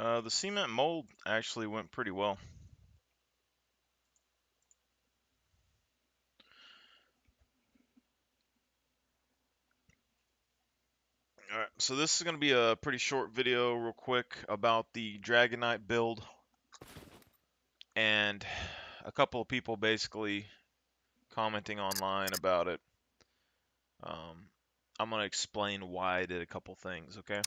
The cement mold actually went pretty well. Alright, so this is going to be a pretty short video real quick about the Dragonite build, and a couple of people basically commenting online about it. I'm going to explain why I did a couple things, okay?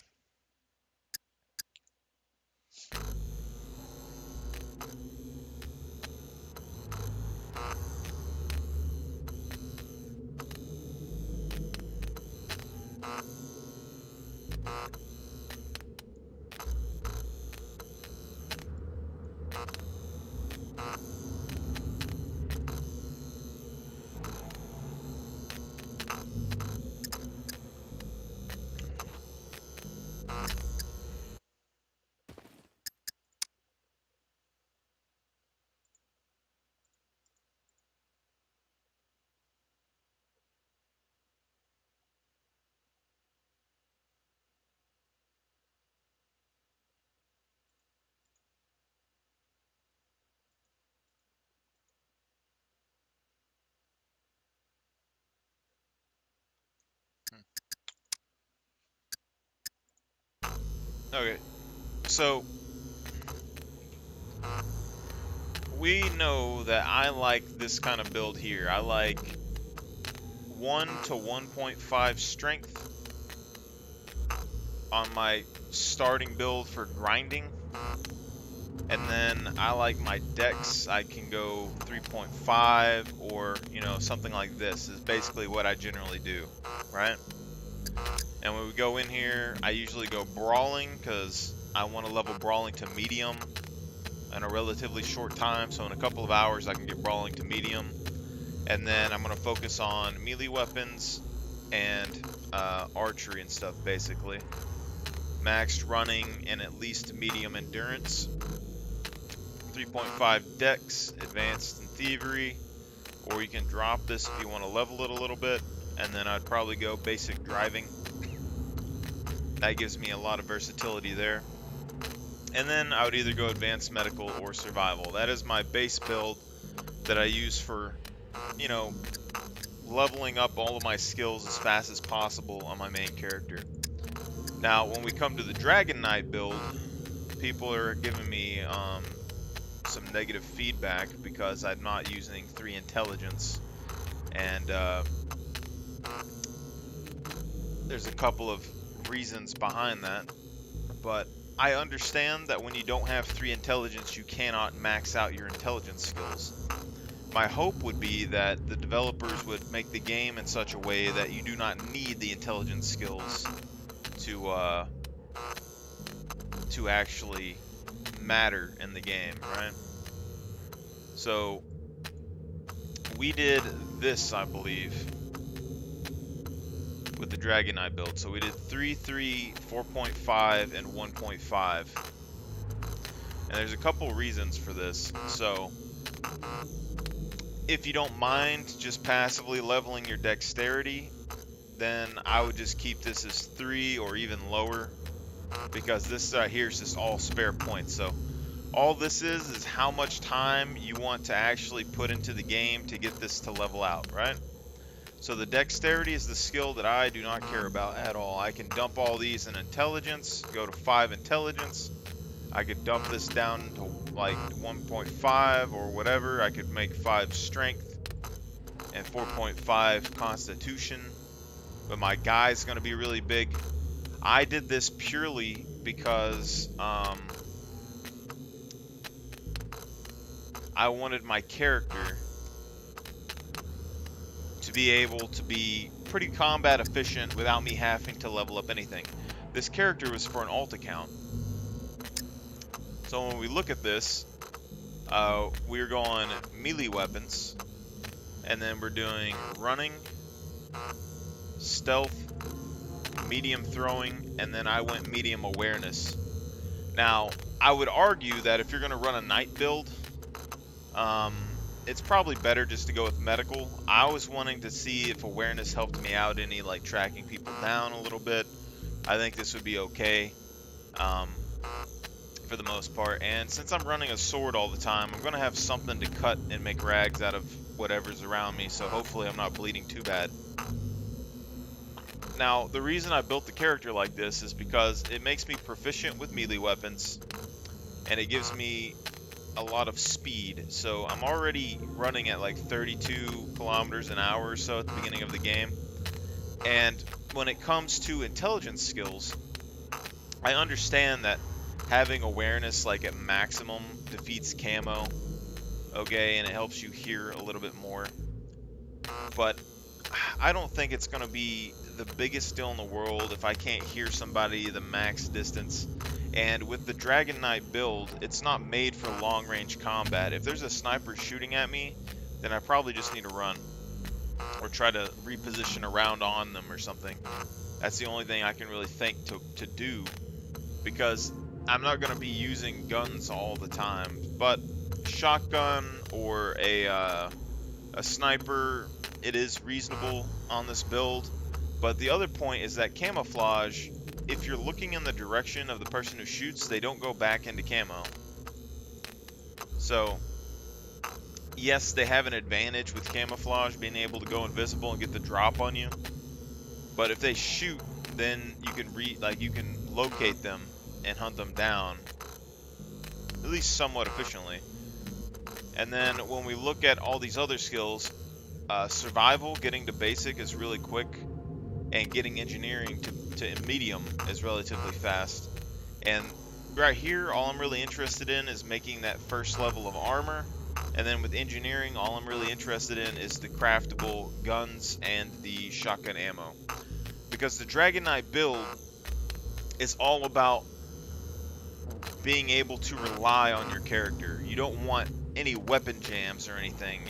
Okay, so we know that I like this kind of build here. I like 1 to 1.5 strength on my starting build for grinding. And then I like my dex, I can go 3.5 or, something like this is basically what I generally do, right? And when we go in here, I usually go brawling because I want to level brawling to medium in a relatively short time. So in a couple of hours, I can get brawling to medium. And then I'm going to focus on melee weapons and archery and stuff, basically. Maxed running and at least medium endurance. 3.5 dex, advanced in thievery, or you can drop this if you want to level it a little bit, and then I'd probably go basic driving. That gives me a lot of versatility there. And then I would either go advanced medical or survival. That is my base build that I use for, leveling up all of my skills as fast as possible on my main character. Now, when we come to the Dragon Knight build, people are giving me some negative feedback because I'm not using 3 intelligence, and there's a couple of reasons behind that, but I understand that when you don't have 3 intelligence, you cannot max out your intelligence skills. My hope would be that the developers would make the game in such a way that you do not need the intelligence skills to actually matter in the game, right? So we did this, I believe, with the Dragonite build. So we did 3, 3, 4.5, and 1.5. And there's a couple reasons for this. So if you don't mind just passively leveling your dexterity, then I would just keep this as 3 or even lower, because this right here is just all spare points. So all this is how much time you want to actually put into the game to get this to level out, right? So the dexterity is the skill that I do not care about at all. I can dump all these in intelligence, go to 5 intelligence. I could dump this down to like 1.5 or whatever. I could make 5 strength and 4.5 constitution. But my guy's going to be really big. I did this purely because I wanted my character to be able to be pretty combat efficient without me having to level up anything. This character was for an alt account. So when we look at this, we're going melee weapons, and then we're doing running, stealth, medium throwing, and then I went medium awareness. Now, I would argue that if you're going to run a knight build, it's probably better just to go with medical. I was wanting to see if awareness helped me out any, like tracking people down a little bit. I think this would be okay. for the most part. And since I'm running a sword all the time, I'm going to have something to cut and make rags out of whatever's around me, so hopefully I'm not bleeding too bad. Now, the reason I built the character like this is because it makes me proficient with melee weapons, and it gives me a lot of speed. So I'm already running at like 32 kilometers an hour or so at the beginning of the game. And when it comes to intelligence skills, I understand that having awareness like at maximum defeats camo, okay, and it helps you hear a little bit more. But I don't think it's going to be the biggest deal in the world if I can't hear somebody the max distance. And with the Dragon Knight build, it's not made for long range combat. If there's a sniper shooting at me, then I probably just need to run or try to reposition around on them or something. That's the only thing I can really think to do, because I'm not going to be using guns all the time. But shotgun or a sniper, it is reasonable on this build. But the other point is that camouflage, if you're looking in the direction of the person who shoots, they don't go back into camo. So, yes, they have an advantage with camouflage, being able to go invisible and get the drop on you. But if they shoot, then you can you can locate them and hunt them down, at least somewhat efficiently. And then when we look at all these other skills, survival, getting to basic is really quick, and getting engineering to medium is relatively fast. And right here, all I'm really interested in is making that first level of armor. And then with engineering, all I'm really interested in is the craftable guns and the shotgun ammo. Because the Dragon Knight build is all about being able to rely on your character. You don't want any weapon jams or anything.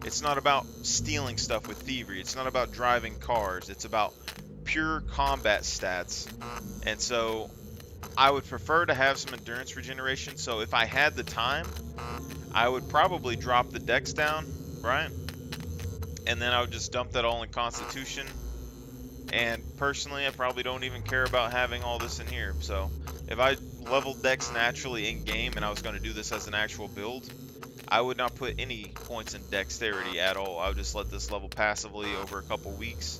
It's not about stealing stuff with thievery. It's not about driving cars. It's about pure combat stats. And so I would prefer to have some endurance regeneration. So if I had the time, I would probably drop the dex down, right? And then I would just dump that all in Constitution. And personally, I probably don't even care about having all this in here. So if I leveled dex naturally in game and I was going to do this as an actual build, I would not put any points in dexterity at all. I would just let this level passively over a couple weeks,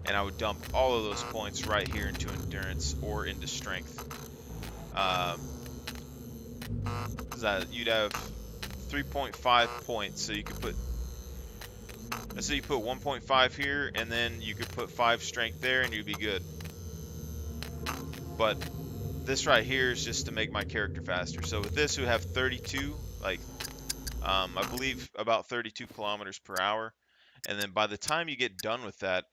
and I would dump all of those points right here into endurance or into strength. Um, that you'd have 3.5 points, so you could put, let's say you put 1.5 here, and then you could put 5 strength there, and you'd be good. But this right here is just to make my character faster. So with this, we have 32, I believe about 32 kilometers per hour. And then by the time you get done with that,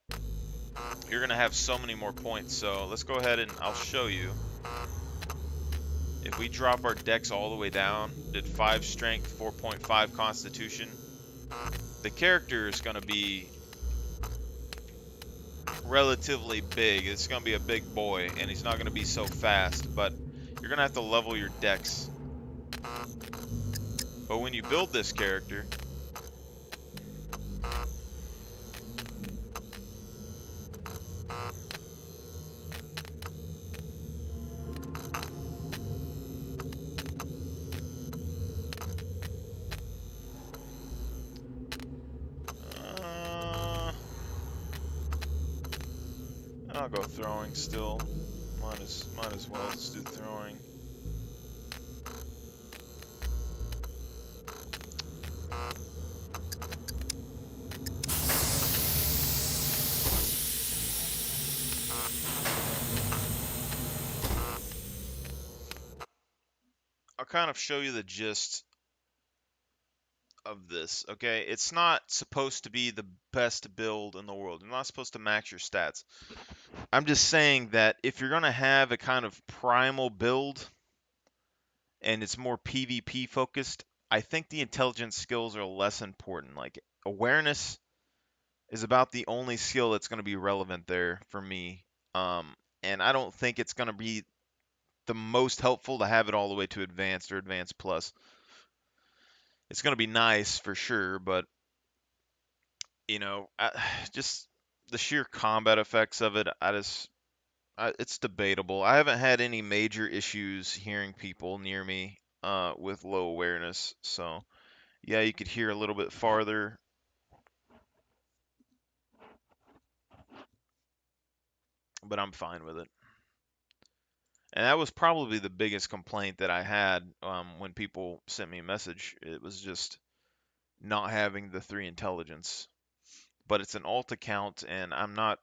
you're going to have so many more points. So let's go ahead and I'll show you. If we drop our dex all the way down, did 5 strength, 4.5 constitution, the character is going to be relatively big. It's going to be a big boy, and he's not going to be so fast, but you're going to have to level your dex. But when you build this character, I'll go throwing still. Might as well just do throwing. I'll kind of show you the gist of this, okay? It's not supposed to be the best build in the world. You're not supposed to max your stats. I'm just saying that if you're going to have a kind of primal build and it's more PvP focused, I think the intelligence skills are less important. Like awareness is about the only skill that's going to be relevant there for me. And I don't think it's going to be the most helpful to have it all the way to advanced or advanced plus. It's going to be nice for sure, but just the sheer combat effects of it, I It's debatable. I haven't had any major issues hearing people near me with low awareness. So yeah, you could hear a little bit farther, but I'm fine with it. And that was probably the biggest complaint that I had when people sent me a message. It was just not having the 3 intelligence. But it's an alt account, and I'm not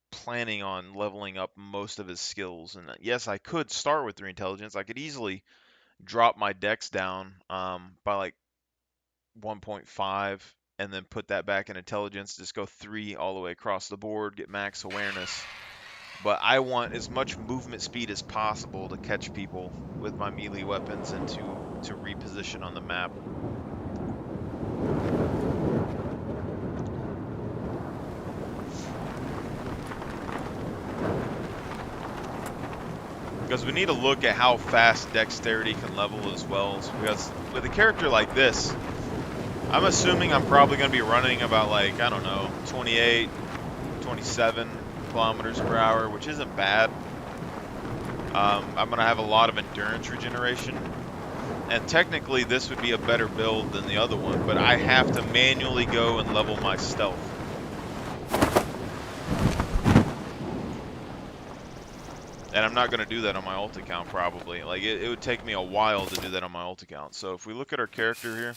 planning on leveling up most of his skills. And yes, I could start with 3 intelligence. I could easily drop my dex down by like 1.5 and then put that back in intelligence, just go 3 all the way across the board, get max awareness. But I want as much movement speed as possible to catch people with my melee weapons and to reposition on the map. Because we need to look at how fast dexterity can level as well. Because with a character like this, I'm assuming I'm probably going to be running about like, I don't know, 28, 27 kilometers per hour, which isn't bad. I'm going to have a lot of endurance regeneration. And technically this would be a better build than the other one, but I have to manually go and level my stealth. And I'm not going to do that on my ult account probably. Like it would take me a while to do that on my ult account. So if we look at our character here,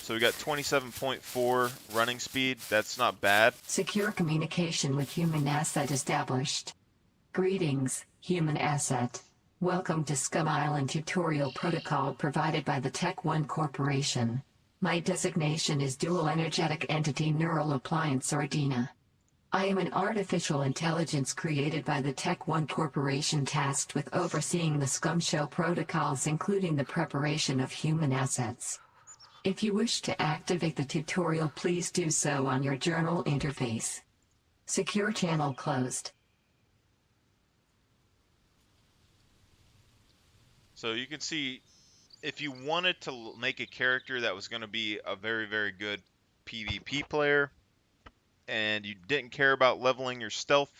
so we got 27.4 running speed. That's not bad. Secure communication with human asset established. Greetings, human asset. Welcome to Scum Island tutorial protocol provided by the Tech One Corporation. My designation is Dual Energetic Entity Neural Appliance or DENA. I am an artificial intelligence created by the Tech One Corporation tasked with overseeing the Scum Show protocols, including the preparation of human assets. If you wish to activate the tutorial, please do so on your journal interface. Secure channel closed. So you can see, if you wanted to make a character that was going to be a very, very good PvP player, and you didn't care about leveling your stealth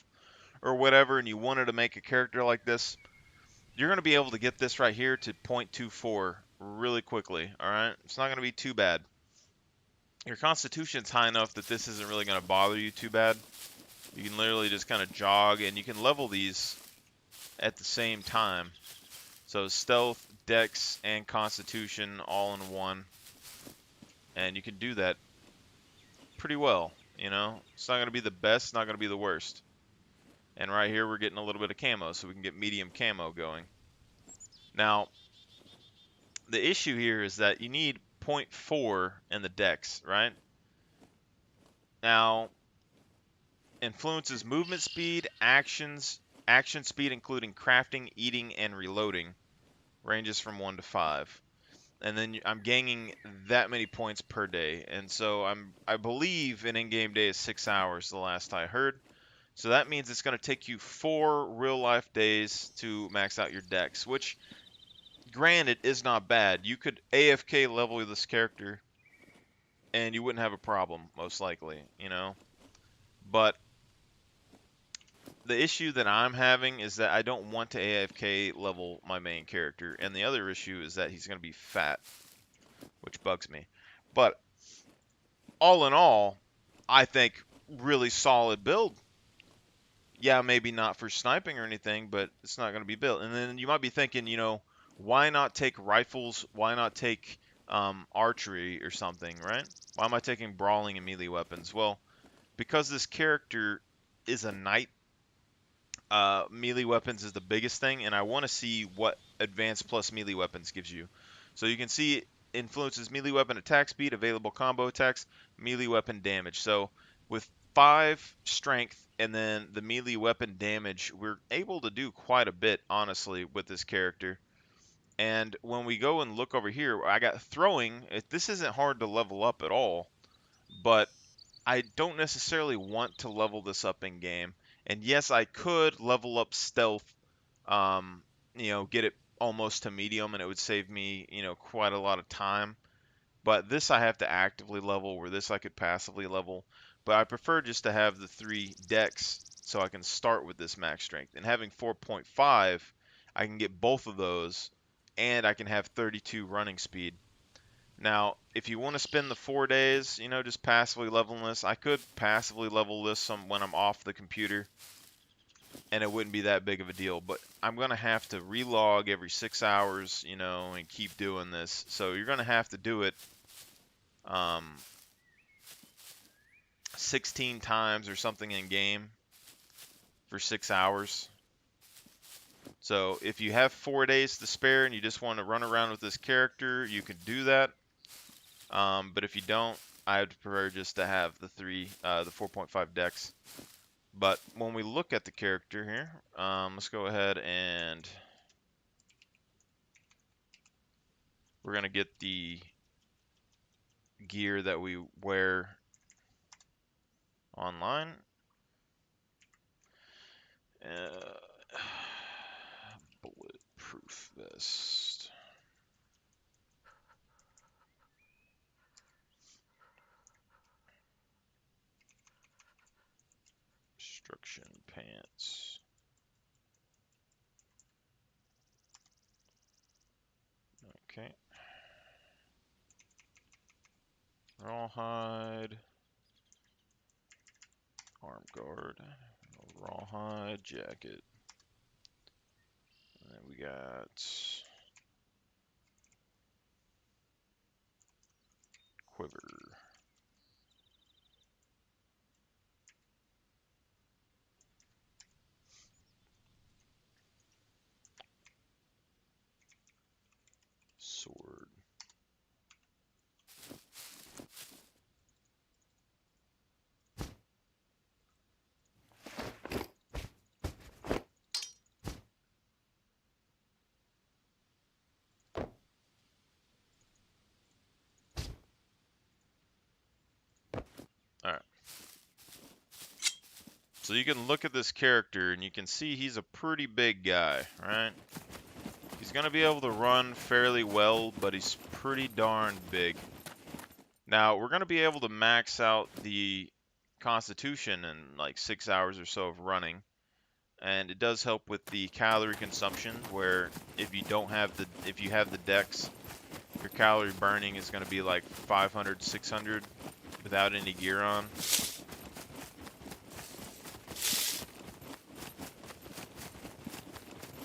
or whatever, and you wanted to make a character like this, you're going to be able to get this right here to 0.24 really quickly, alright? It's not going to be too bad. Your constitution's high enough that this isn't really going to bother you too bad. You can literally just kind of jog, and you can level these at the same time. So stealth, dex, and constitution all in one. And you can do that pretty well, you know? It's not going to be the best, not going to be the worst. And right here we're getting a little bit of camo, so we can get medium camo going. Now, the issue here is that you need 0.4 in the dex, right? Now, influences movement speed, action speed including crafting, eating, and reloading. Ranges from 1 to 5. And then I'm gaining that many points per day. And so I believe an in-game day is 6 hours the last I heard. So that means it's going to take you 4 real-life days to max out your dex, which, granted, is not bad. You could AFK level this character, and you wouldn't have a problem, most likely, you know? But the issue that I'm having is that I don't want to AFK level my main character, and the other issue is that he's going to be fat, which bugs me. But all in all, I think really solid build. Yeah, maybe not for sniping or anything, but it's not going to be built. And then you might be thinking, you know, why not take rifles? Why not take archery or something, right? Why am I taking brawling and melee weapons? Well, because this character is a knight, melee weapons is the biggest thing, and I want to see what advanced plus melee weapons gives you. So you can see it influences melee weapon attack speed, available combo attacks, melee weapon damage. So with 5 strength and then the melee weapon damage, we're able to do quite a bit, honestly, with this character. And when we go and look over here, I got throwing. This isn't hard to level up at all, but I don't necessarily want to level this up in game. And yes, I could level up stealth, you know, get it almost to medium, and it would save me, you know, quite a lot of time. But this I have to actively level, where this I could passively level. But I prefer just to have the 3 dex so I can start with this max strength. And having 4.5, I can get both of those, and I can have 32 running speed. Now, if you want to spend the 4 days, you know, just passively leveling this, I could passively level this when I'm off the computer, and it wouldn't be that big of a deal. But I'm going to have to relog every 6 hours, you know, and keep doing this. So you're going to have to do it 16 times or something in game for 6 hours. So if you have 4 days to spare and you just want to run around with this character, you can do that. But if you don't, I would prefer just to have the 4.5 dex. But when we look at the character here, let's go ahead and we're going to get the gear that we wear online. Bulletproof vest. Construction pants. Okay. Rawhide. Arm guard. Rawhide jacket. And then we got quiver. Sword. Alright. So you can look at this character and you can see he's a pretty big guy, right? He's going to be able to run fairly well, but he's pretty darn big. Now, we're going to be able to max out the Constitution in like 6 hours or so of running. And it does help with the calorie consumption, where if you have the dex, your calorie burning is going to be like 500, 600 without any gear on.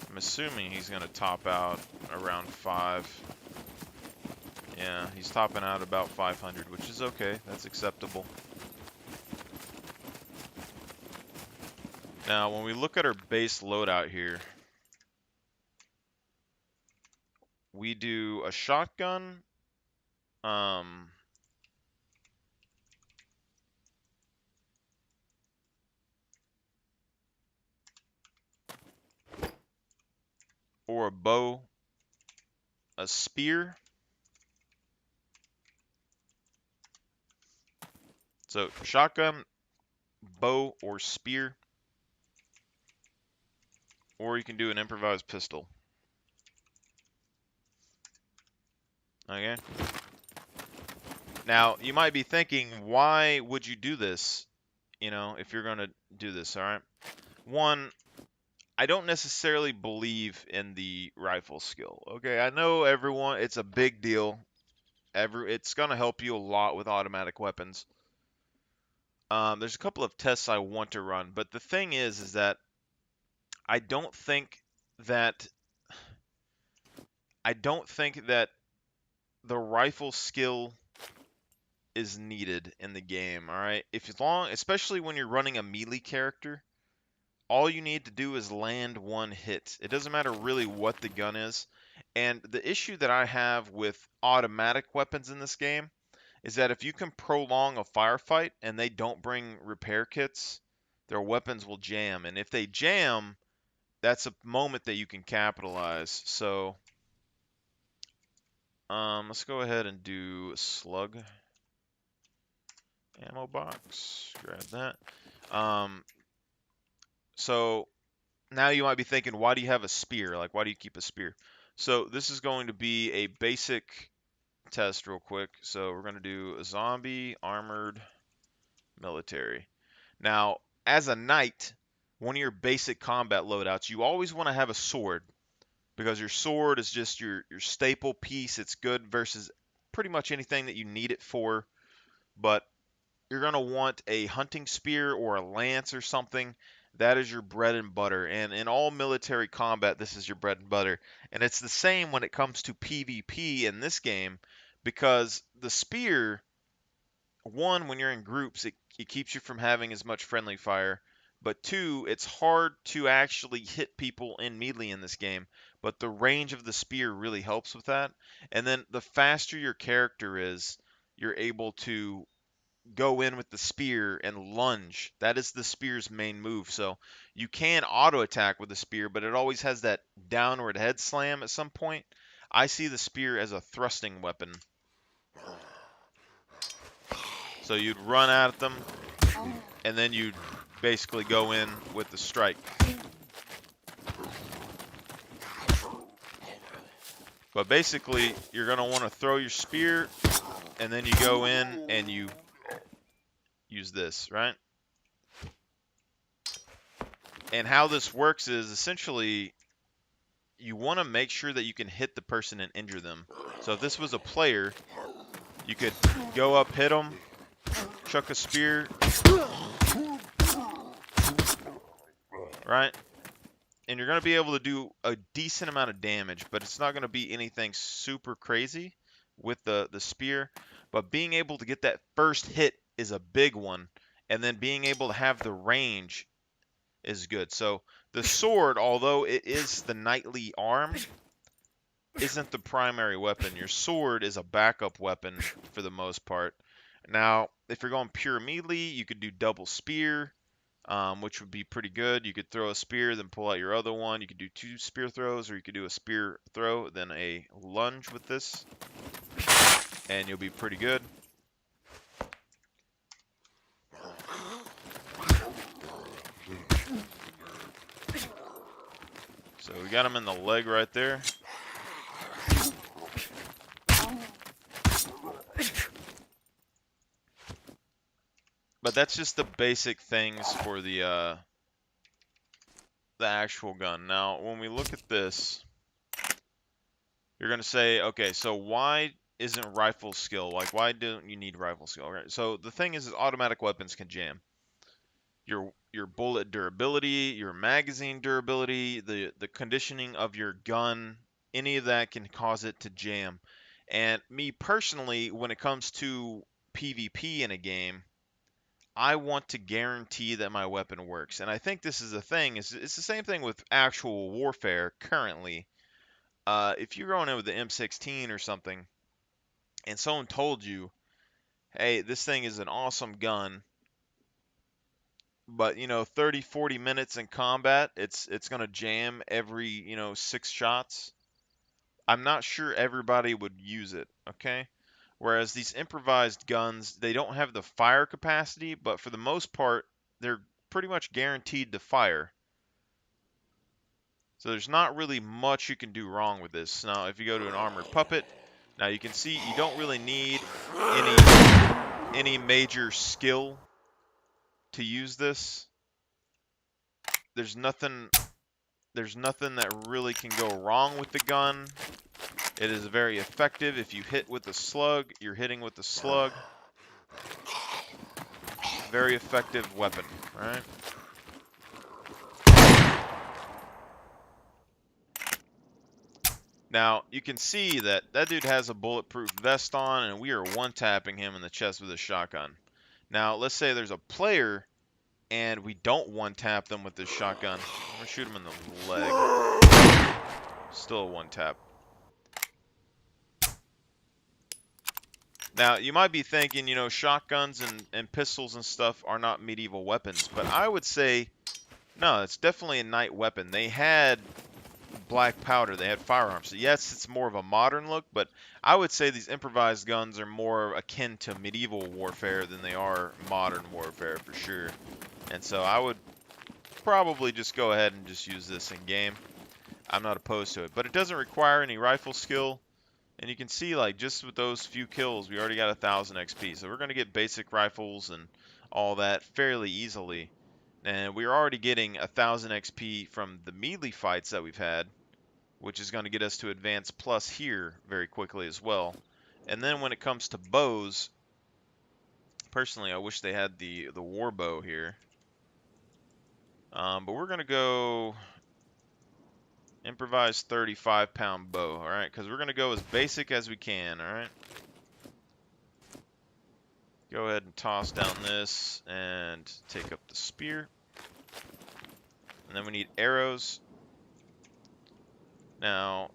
I'm assuming he's going to top out around 5. Yeah, he's topping out about 500, which is okay. That's acceptable. Now, when we look at our base loadout here, we do a shotgun, or a bow, a spear. So shotgun, bow, or spear. Or you can do an improvised pistol. Okay. Now, you might be thinking, why would you do this? You know, if you're going to do this, all right? One, I don't necessarily believe in the rifle skill. Okay, I know everyone, it's a big deal. It's going to help you a lot with automatic weapons. There's a couple of tests I want to run, but the thing is that I don't think that the rifle skill is needed in the game. All right, especially when you're running a melee character, all you need to do is land one hit. It doesn't matter really what the gun is. And the issue that I have with automatic weapons in this game is that if you can prolong a firefight and they don't bring repair kits, their weapons will jam. And if they jam, that's a moment that you can capitalize. So, let's go ahead and do a slug ammo box. Grab that. So now you might be thinking, why do you have a spear? Like, why do you keep a spear? So this is going to be a basic test real quick. So we're going to do a zombie, armored, military. Now, as a knight, one of your basic combat loadouts, you always want to have a sword, because your sword is just your staple piece. It's good versus pretty much anything that you need it for, but you're going to want a hunting spear or a lance or something. That is your bread and butter. And in all military combat, this is your bread and butter. And it's the same when it comes to PvP in this game, because the spear, one, when you're in groups, it keeps you from having as much friendly fire. But two, it's hard to actually hit people in melee in this game. But the range of the spear really helps with that. And then the faster your character is, you're able to go in with the spear and lunge. That is the spear's main move. So you can auto attack with the spear, but it always has that downward head slam at some point. I see the spear as a thrusting weapon. So you'd run at them, and then you'd basically go in with the strike. But basically, you're going to want to throw your spear, and then you go in and you use this, right? And how this works is essentially you want to make sure that you can hit the person and injure them. So if this was a player, you could go up, hit them, chuck a spear, right? And you're going to be able to do a decent amount of damage, but it's not going to be anything super crazy with the spear. But being able to get that first hit is a big one, and then being able to have the range is good. So the sword, although it is the knightly arm, isn't the primary weapon. Your sword is a backup weapon for the most part. Now, if you're going pure melee, you could do double spear, which would be pretty good. You could throw a spear, then pull out your other one. You could do 2 spear throws, or you could do a spear throw, then a lunge with this, and you'll be pretty good. So we got him in the leg right there. But that's just the basic things for the actual gun. Now, when we look at this, you're going to say, okay, so why isn't rifle skill? Like, why don't you need rifle skill? Right? So the thing is automatic weapons can jam. Your bullet durability, your magazine durability, the conditioning of your gun, any of that can cause it to jam. And me personally, when it comes to PvP in a game, I want to guarantee that my weapon works. And I think this is the thing. It's the same thing with actual warfare currently. If you're going in with the M16 or something, and someone told you, hey, this thing is an awesome gun, but 30 40 minutes in combat, it's going to jam every 6 shots. I'm not sure everybody would use it, okay? Whereas these improvised guns, they don't have the fire capacity, but for the most part, they're pretty much guaranteed to fire. So there's not really much you can do wrong with this. Now, if you go to an armored puppet, now you can see you don't really need any major skill to use this. There's nothing that really can go wrong with the gun. It is very effective. If you hit with the slug, you're hitting with the slug. Very effective weapon, right? Now, you can see that that dude has a bulletproof vest on, and we are one-tapping him in the chest with a shotgun. Now, let's say there's a player, and we don't one-tap them with this shotgun. I'm going to shoot him in the leg. Still a one-tap. Now, you might be thinking, shotguns and pistols and stuff are not medieval weapons, but I would say, no, it's definitely a knight weapon. They had black powder, they had firearms. So yes, it's more of a modern look, but I would say these improvised guns are more akin to medieval warfare than they are modern warfare for sure. And so I would probably just go ahead and just use this in game. I'm not opposed to it, but it doesn't require any rifle skill. And you can see, like, just with those few kills, we already got 1,000 XP. So we're going to get basic rifles and all that fairly easily. And we're already getting 1,000 XP from the melee fights that we've had, which is going to get us to advance plus here very quickly as well. And then when it comes to bows, personally, I wish they had the war bow here. But we're going to go improvise 35-pound bow, all right? Because we're going to go as basic as we can, all right? Go ahead and toss down this and take up the spear. And then we need arrows. Now,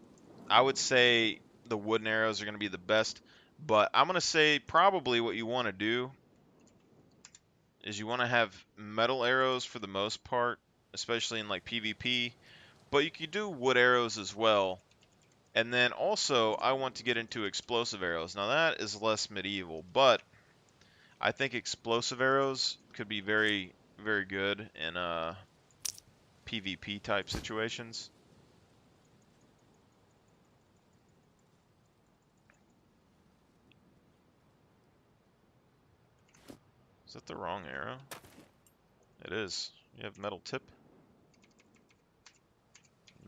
I would say the wooden arrows are going to be the best, but I'm going to say probably what you want to do is you want to have metal arrows for the most part, especially in like PvP, but you could do wood arrows as well. And then also, I want to get into explosive arrows. Now that is less medieval, but I think explosive arrows could be very, very good in PvP type situations. Is that the wrong arrow? It is. You have metal tip.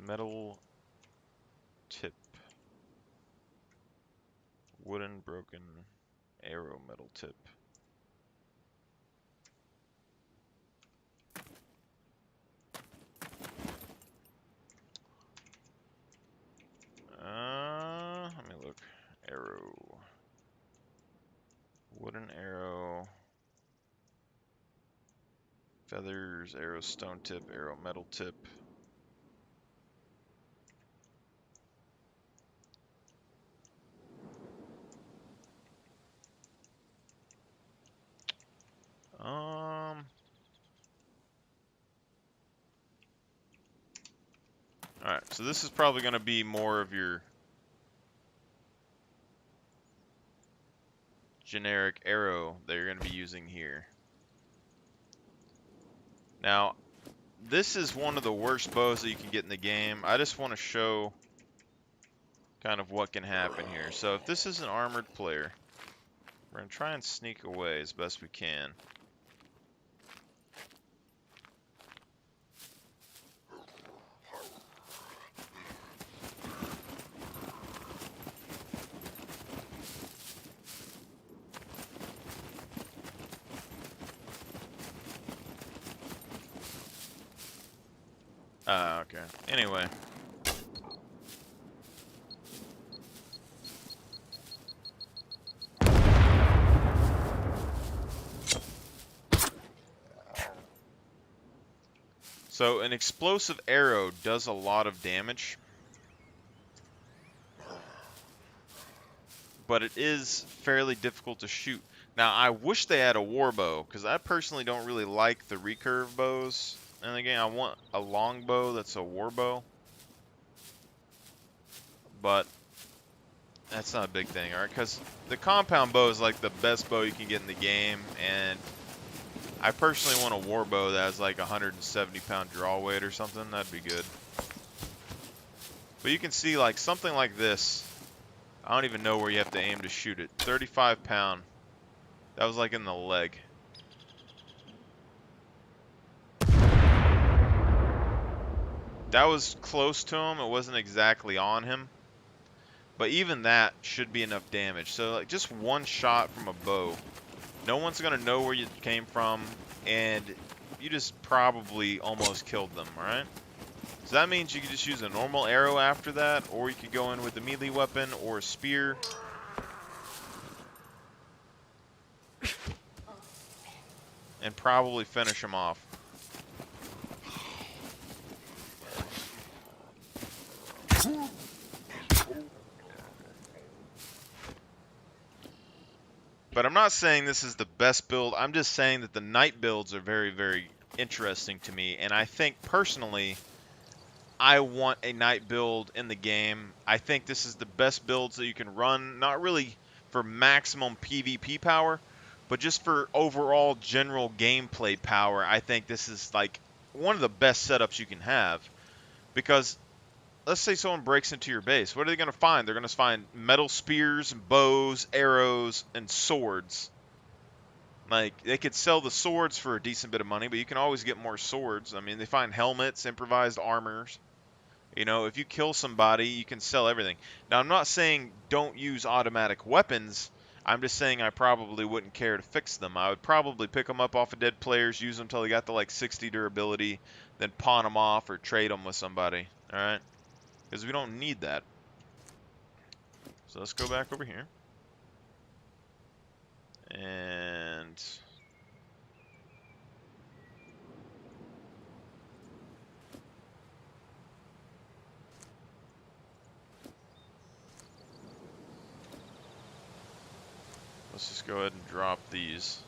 Metal tip. Wooden broken arrow metal tip. Let me look. Arrow. Wooden arrow. Feathers, arrow stone tip, arrow metal tip. Alright, so this is probably going to be more of your generic arrow that you're going to be using here. Now, this is one of the worst bows that you can get in the game. I just want to show kind of what can happen here. So if this is an armored player, we're going to try and sneak away as best we can. Okay. Anyway. So an explosive arrow does a lot of damage, but it is fairly difficult to shoot. Now, I wish they had a war bow, because I personally don't really like the recurve bows. And again, I want a long bow that's a war bow. But that's not a big thing, alright? Because the compound bow is like the best bow you can get in the game, and I personally want a war bow that has like 170-pound draw weight or something. That'd be good. But you can see like something like this. I don't even know where you have to aim to shoot it. 35-pound. That was like in the leg. That was close to him. It wasn't exactly on him. But even that should be enough damage. So like just one shot from a bow. No one's going to know where you came from. And you just probably almost killed them, alright? So that means you can just use a normal arrow after that. Or you could go in with a melee weapon or a spear. And probably finish him off. But I'm not saying this is the best build. I'm just saying that the knight builds are very, very interesting to me. And I think, personally, I want a knight build in the game. I think this is the best builds that you can run. Not really for maximum PvP power, but just for overall general gameplay power. I think this is like one of the best setups you can have. Because let's say someone breaks into your base. What are they going to find? They're going to find metal spears, bows, arrows, and swords. Like, they could sell the swords for a decent bit of money, but you can always get more swords. I mean, they find helmets, improvised armors. You know, if you kill somebody, you can sell everything. Now, I'm not saying don't use automatic weapons. I'm just saying I probably wouldn't care to fix them. I would probably pick them up off of dead players, use them until they got to like 60 durability, then pawn them off or trade them with somebody. All right? Because we don't need that. So let's go back over here. And let's just go ahead and drop these.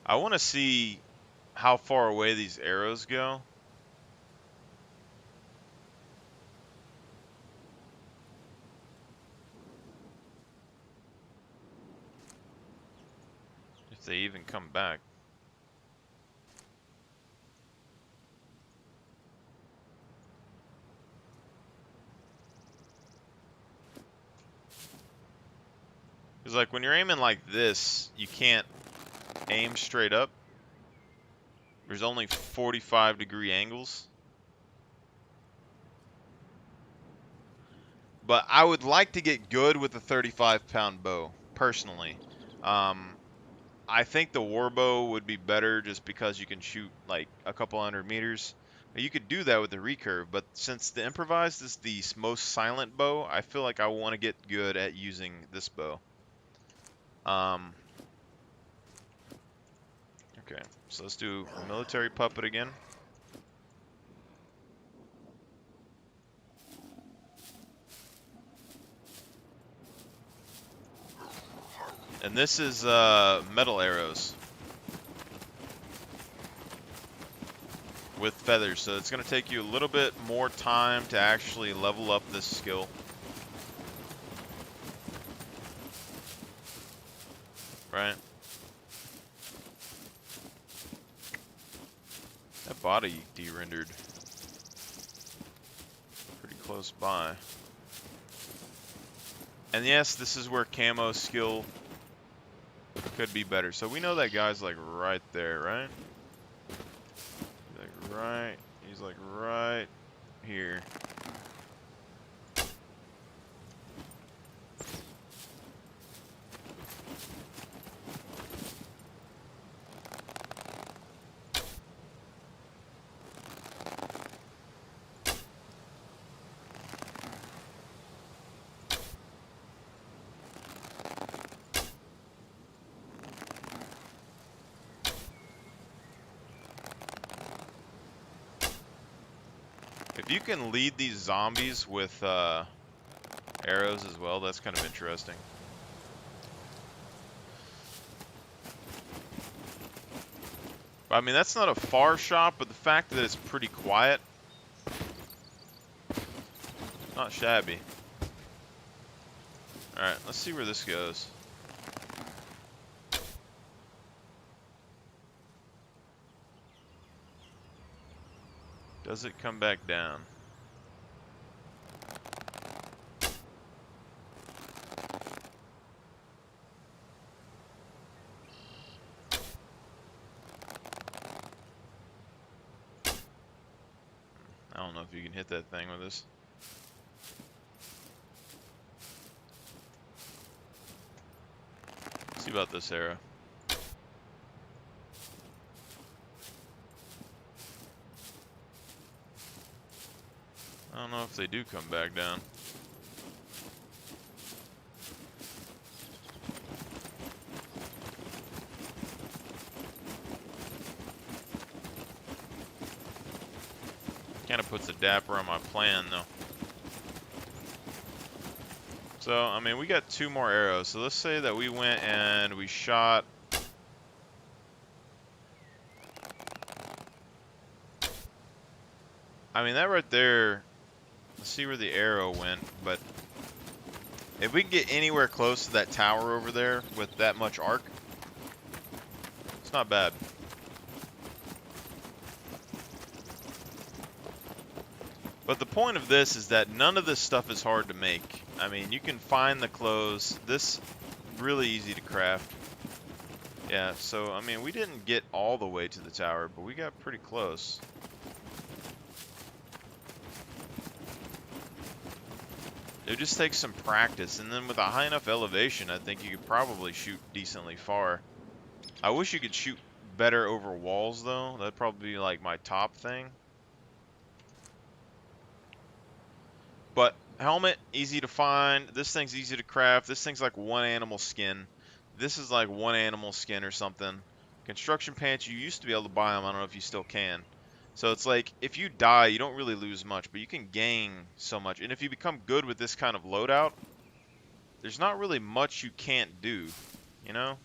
I want to see how far away these arrows go. If they even come back. Because like when you're aiming like this, you can't aim straight up. There's only 45-degree angles. But I would like to get good with a 35-pound bow, personally. I think the war bow would be better just because you can shoot like a couple hundred meters. You could do that with the recurve, but since the improvised is the most silent bow, I feel like I want to get good at using this bow. Okay, so let's do a military puppet again. And this is metal arrows with feathers, so it's going to take you a little bit more time to actually level up this skill. Right? That body de-rendered pretty close by. And yes, this is where camo skill could be better. So we know that guy's like right there, right? He's like right here. If you can lead these zombies with arrows as well, that's kind of interesting. I mean, that's not a far shot, but the fact that it's pretty quiet, not shabby. Alright, let's see where this goes. Does it come back down? I don't know if you can hit that thing with this. Let's see about this arrow. I don't know if they do come back down. Kind of puts a dapper on my plan, though. So, I mean, we got 2 more arrows. So let's say that we went and we shot... I mean, that right there... Let's see where the arrow went, but... If we can get anywhere close to that tower over there with that much arc, it's not bad. But the point of this is that none of this stuff is hard to make. I mean, you can find the clothes. This really easy to craft. Yeah, so I mean, we didn't get all the way to the tower, but we got pretty close. It just takes some practice, and then with a high enough elevation, I think you could probably shoot decently far. I wish you could shoot better over walls, though. That'd probably be like my top thing. But helmet, easy to find. This thing's easy to craft. This thing's like one animal skin. This is like one animal skin or something. Construction pants, you used to be able to buy them. I don't know if you still can. So it's like, if you die, you don't really lose much, but you can gain so much. And if you become good with this kind of loadout, there's not really much you can't do, you know?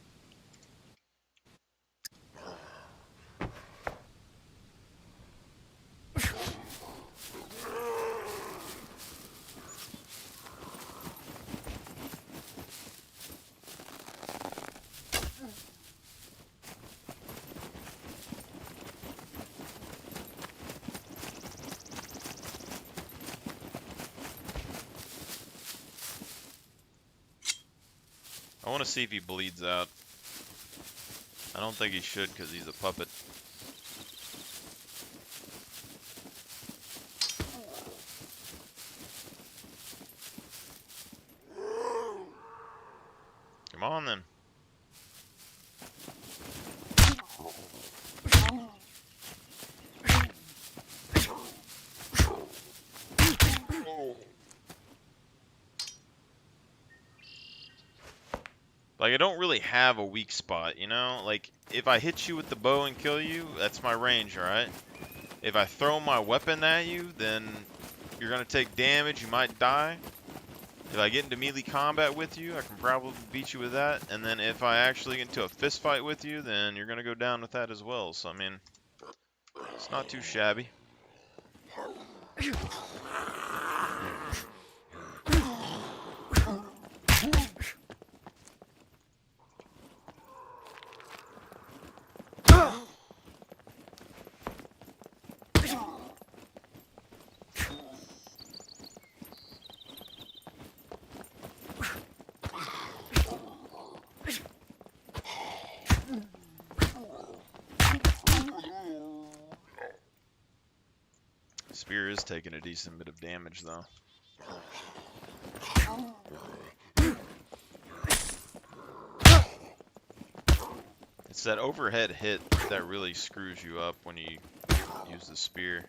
I want to see if he bleeds out. I don't think he should because he's a puppet. Come on then. Like, I don't really have a weak spot, you know? Like, if I hit you with the bow and kill you, that's my range, alright? If I throw my weapon at you, then you're gonna take damage, you might die. If I get into melee combat with you, I can probably beat you with that. And then if I actually get into a fist fight with you, then you're gonna go down with that as well. So, I mean, it's not too shabby. Spear is taking a decent bit of damage, though. It's that overhead hit that really screws you up when you use the spear.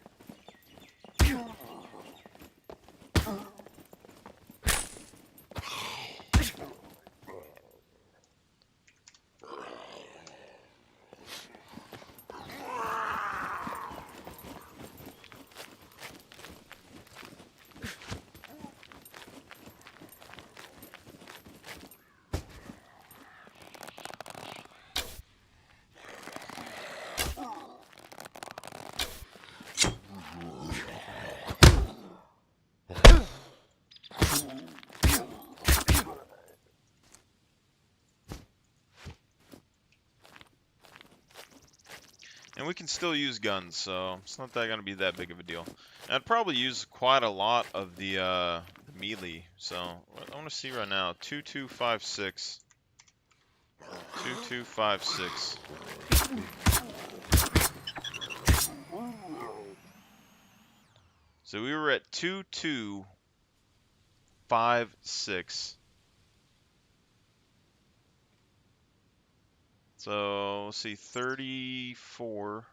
And we can still use guns, so it's not that gonna be that big of a deal. And I'd probably use quite a lot of the melee. So I want to see right now. 2256. 2256. So we were at 2256. So let's see, 34,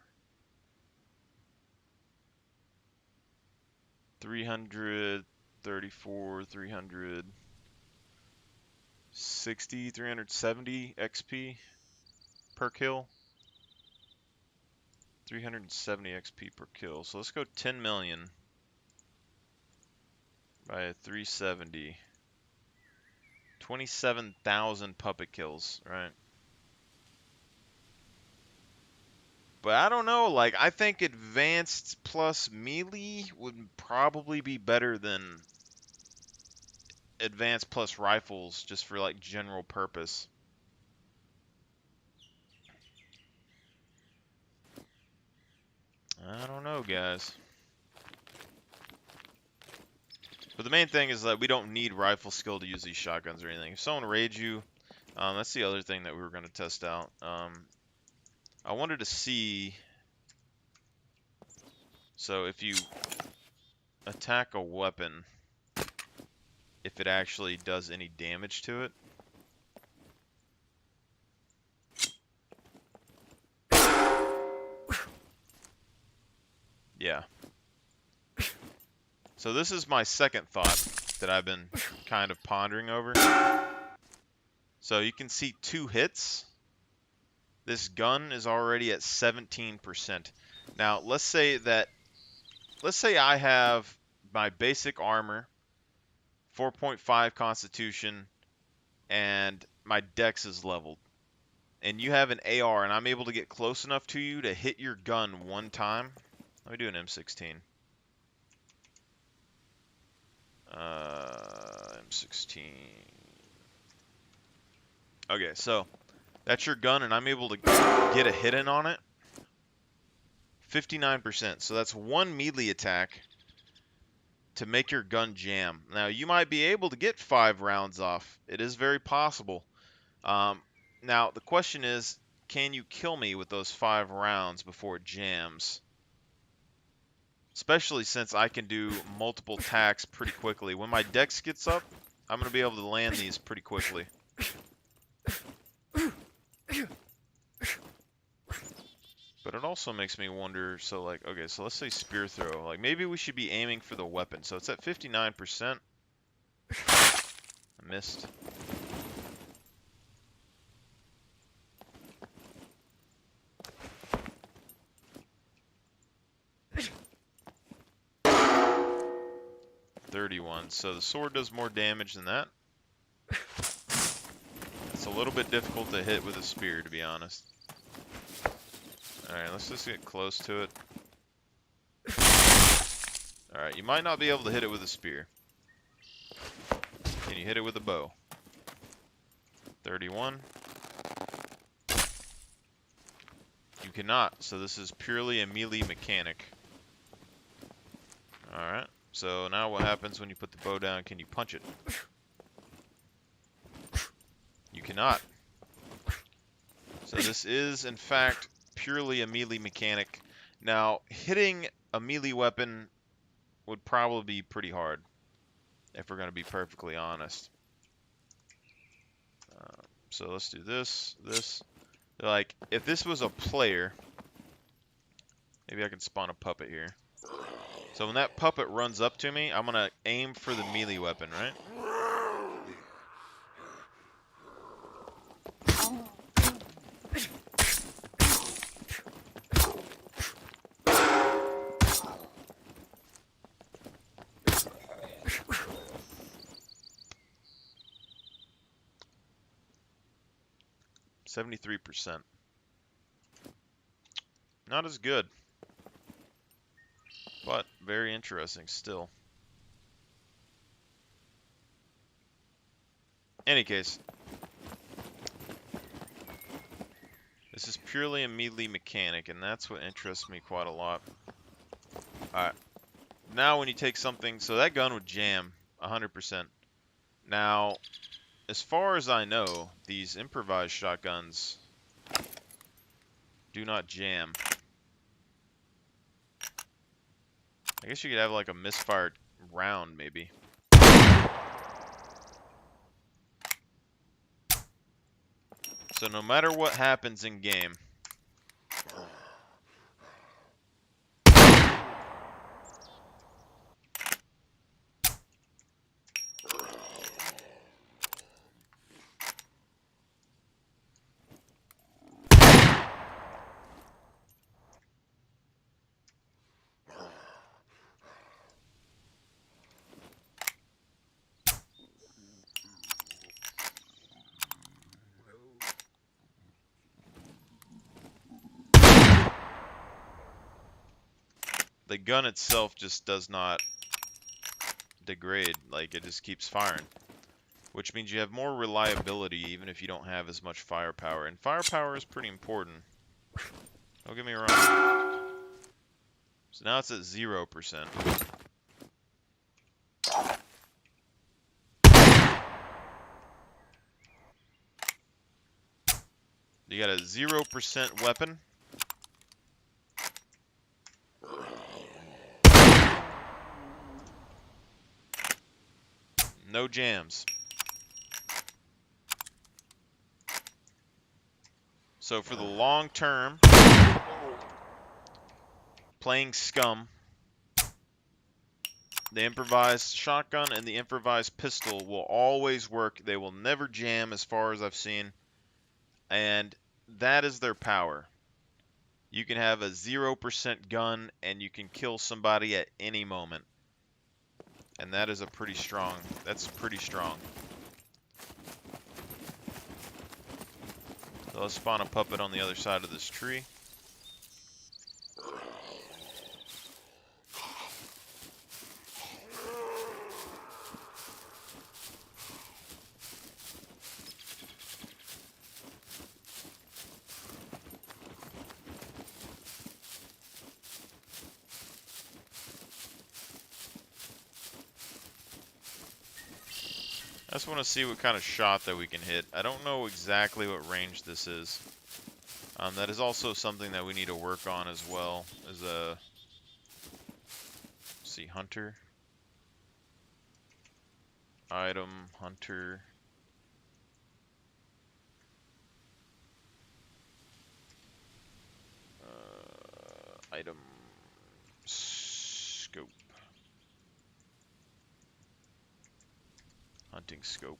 300, 34, 360, 370 XP per kill. 370 XP per kill. So let's go 10 million by 370. 27,000 puppet kills, right? But I don't know, like, I think advanced plus melee would probably be better than advanced plus rifles just for, like, general purpose. I don't know, guys. But the main thing is that we don't need rifle skill to use these shotguns or anything. If someone raids you, that's the other thing that we were going to test out. I wanted to see, so if you attack a weapon, if it actually does any damage to it. Yeah. So this is my second thought that I've been kind of pondering over. So you can see 2 hits. This gun is already at 17%. Now, let's say I have my basic armor, 4.5 constitution, and my dex is leveled. And you have an AR, and I'm able to get close enough to you to hit your gun one time. Let me do an M16. M16. Okay, so that's your gun, and I'm able to get a hit in on it. 59%. So that's 1 melee attack to make your gun jam. Now, you might be able to get 5 rounds off. It is very possible. Now, the question is, can you kill me with those 5 rounds before it jams? Especially since I can do multiple attacks pretty quickly. When my dex gets up, I'm going to be able to land these pretty quickly. But it also makes me wonder, so like, okay, so let's say spear throw. Like, maybe we should be aiming for the weapon. So it's at 59%. I missed. .31. So the sword does more damage than that. It's a little bit difficult to hit with a spear, to be honest. Alright, let's just get close to it. Alright, you might not be able to hit it with a spear. Can you hit it with a bow? 31. You cannot, so this is purely a melee mechanic. Alright, so now what happens when you put the bow down? Can you punch it? You cannot. So this is, in fact, purely a melee mechanic. Now, hitting a melee weapon would probably be pretty hard, if we're going to be perfectly honest. So let's do this. Like, if this was a player, maybe I can spawn a puppet here. So when that puppet runs up to me, I'm going to aim for the melee weapon, right? %. Not as good, but very interesting still. Any case, this is purely a melee mechanic, and that's what interests me quite a lot. Alright, now when you take something, so that gun would jam 100%. Now, as far as I know, these improvised shotguns do not jam. I guess you could have like a misfired round, maybe. So no matter what happens in game, the gun itself just does not degrade, like it just keeps firing. Which means you have more reliability even if you don't have as much firepower. And firepower is pretty important. Don't get me wrong. So now it's at 0%. You got a 0% weapon. No jams. So for the long term, playing Scum, the improvised shotgun and the improvised pistol will always work. They will never jam as far as I've seen. And that is their power. You can have a 0% gun and you can kill somebody at any moment. And that is that's pretty strong. So let's spawn a puppet on the other side of this tree. I just want to see what kind of shot that we can hit. I don't know exactly what range this is. That is also something that we need to work on as well. Is see, hunter, item, hunter. Item, scope, hunting scope.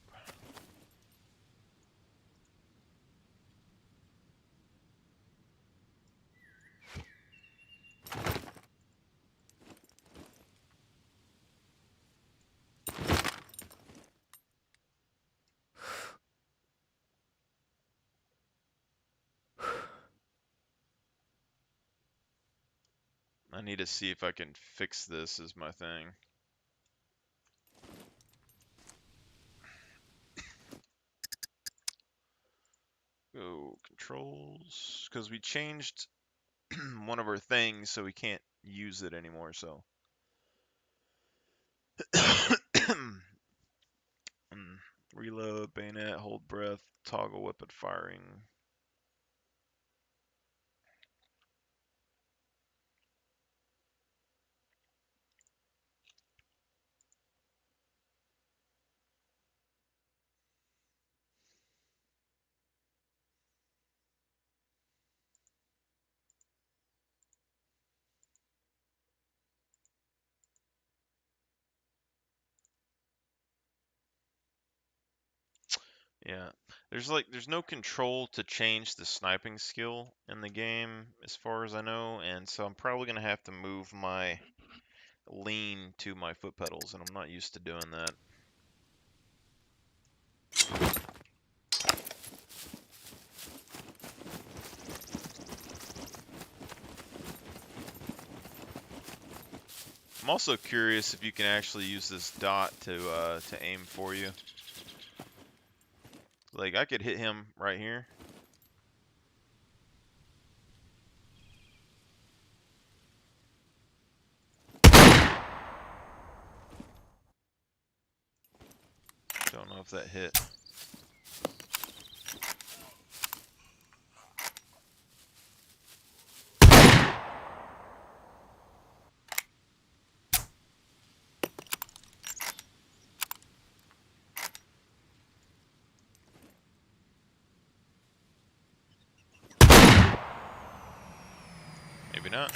I need to see if I can fix this is my thing. Go controls, because we changed one of our things, so we can't use it anymore, so. Reload, bayonet, hold breath, toggle weapon firing. Yeah, there's no control to change the sniping skill in the game as far as I know, and so I'm probably gonna have to move my lean to my foot pedals, and I'm not used to doing that. I'm also curious if you can actually use this dot to aim for you. Like, I could hit him right here. Don't know if that hit. Maybe not.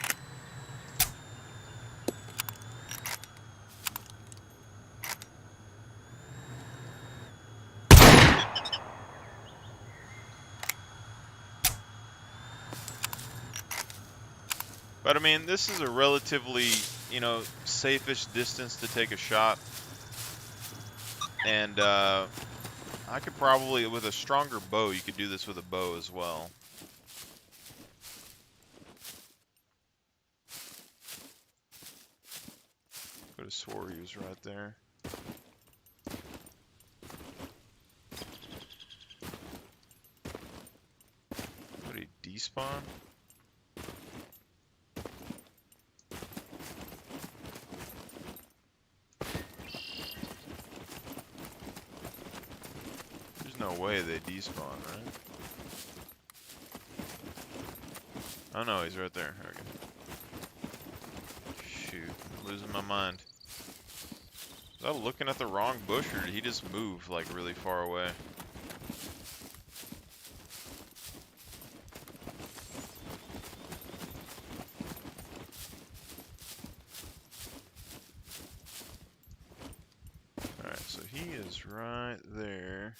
But I mean, this is a relatively, safe-ish distance to take a shot. And I could probably, with a stronger bow, you could do this with a bow as well. Could have swore he was right there. Did he despawn? There's no way they despawn, right? Oh no, he's right there. Okay. Shoot, I'm losing my mind. Was I looking at the wrong bush, or did he just move like really far away? Alright, so he is right there.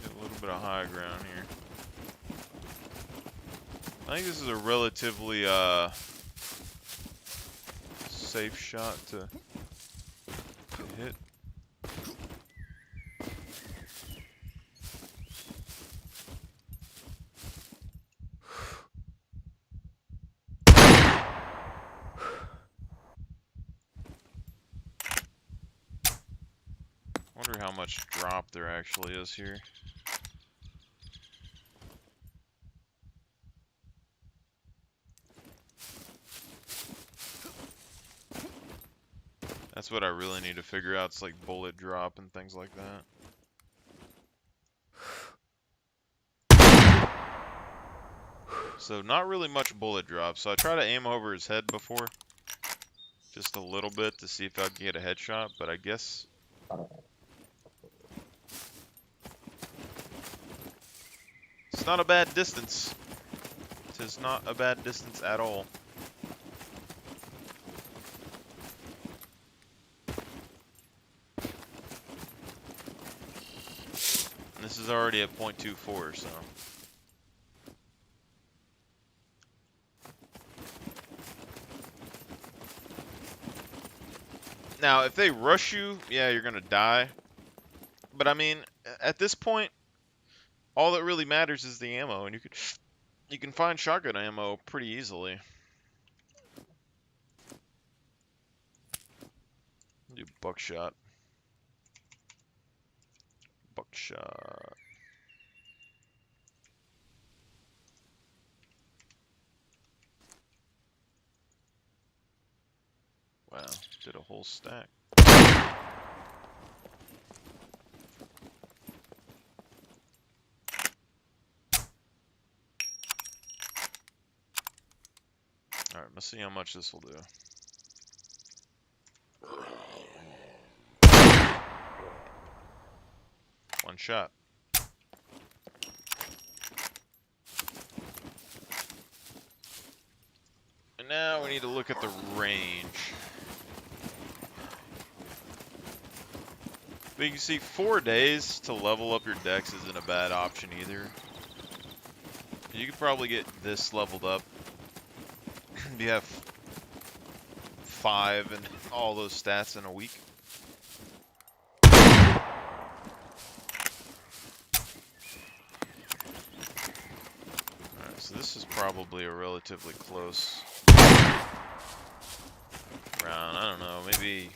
Get a little bit of high ground here. I think this is a relatively safe shot to hit. Wonder how much drop there actually is here. That's what I really need to figure out. It's like bullet drop and things like that. So not really much bullet drop. So I try to aim over his head before, just a little bit to see if I can get a headshot. But I guess it's not a bad distance. It is not a bad distance at all. And this is already at .24, so. Now, if they rush you, yeah, you're gonna die. But I mean, at this point, all that really matters is the ammo, and you can find shotgun ammo pretty easily. Do buckshot. Buckshot. Wow, did a whole stack. Alright, let's see how much this will do. One shot. And now we need to look at the range. But you can see 4 days to level up your dex isn't a bad option either. You could probably get this leveled up. You have 5 and all those stats in a week. Alright, so this is probably a relatively close round. I don't know, maybe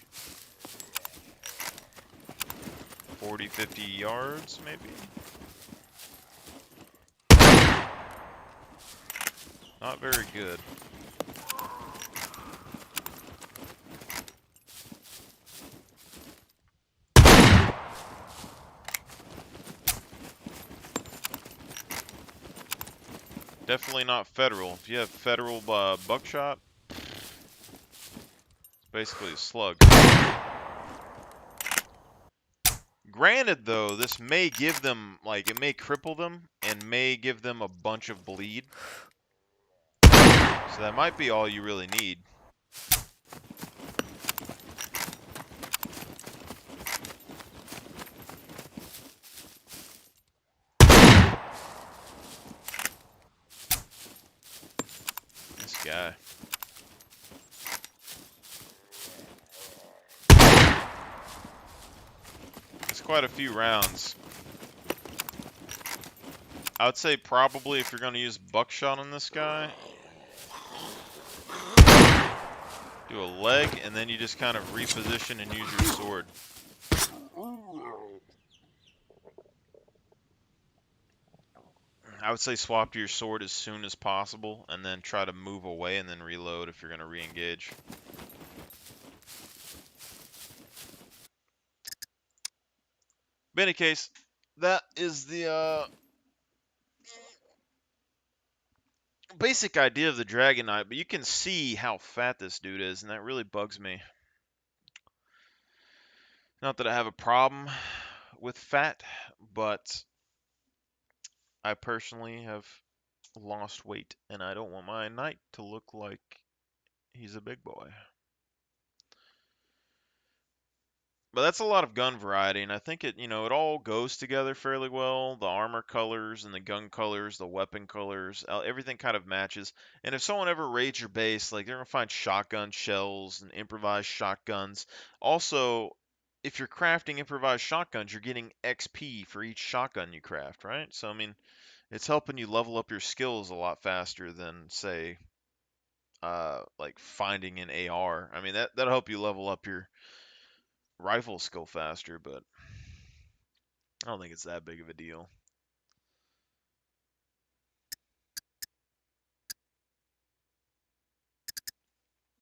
40, 50 yards, maybe? Not very good. Definitely not federal. If you have federal buckshot, it's basically a slug. Granted, though, this may give them, like, it may cripple them and may give them a bunch of bleed. So that might be all you really need. This guy. It's quite a few rounds. I would say probably if you're going to use buckshot on this guy, do a leg, and then you just kind of reposition and use your sword. I would say swap to your sword as soon as possible, and then try to move away and then reload if you're going to re-engage. But in any case, that is the basic idea of the Dragon Knight, but you can see how fat this dude is, and that really bugs me. Not that I have a problem with fat, but I personally have lost weight, and I don't want my knight to look like he's a big boy. But that's a lot of gun variety, and I think it all goes together fairly well. The armor colors and the gun colors, the weapon colors, everything kind of matches. And if someone ever raids your base, like they're gonna find shotgun shells and improvised shotguns. Also, if you're crafting improvised shotguns, you're getting XP for each shotgun you craft, right? So I mean, it's helping you level up your skills a lot faster than say, like finding an AR. I mean that'll help you level up your rifle skill faster, but I don't think it's that big of a deal.